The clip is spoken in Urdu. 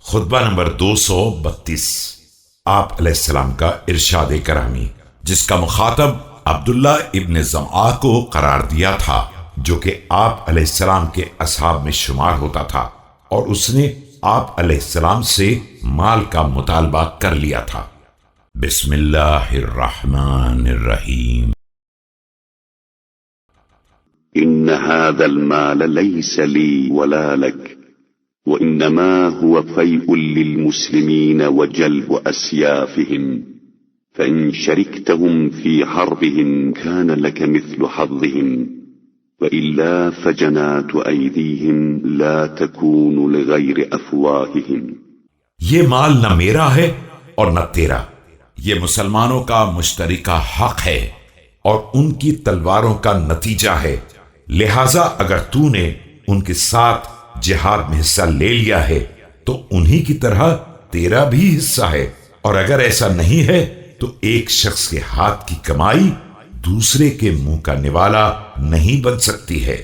خطبہ نمبر 232 آپ علیہ السلام کا ارشاد کرامی، جس کا مخاطب عبداللہ ابن زمعہ کو قرار دیا تھا، جو کہ آپ علیہ السلام کے اصحاب میں شمار ہوتا تھا، اور اس نے آپ علیہ السلام سے مال کا مطالبہ کر لیا تھا۔ بسم اللہ الرحمن الرحیم۔ إن هذا المال ليس لي ولا لك وإنما هو فيء للمسلمين وجلب أسيافهم فإن شركتهم في حربهم كان لك مثل حظهم وإلا فجنات أيديهم لا تكون لغير أفواههم۔ یہ مال نہ میرا ہے اور نہ تیرا، یہ مسلمانوں کا مشترکہ حق ہے اور ان کی تلواروں کا نتیجہ ہے، لہذا اگر تو نے ان کے ساتھ جہاد میں حصہ لے لیا ہے تو انہی کی طرح تیرا بھی حصہ ہے، اور اگر ایسا نہیں ہے تو ایک شخص کے ہاتھ کی کمائی دوسرے کے منہ کا نوالا نہیں بن سکتی ہے۔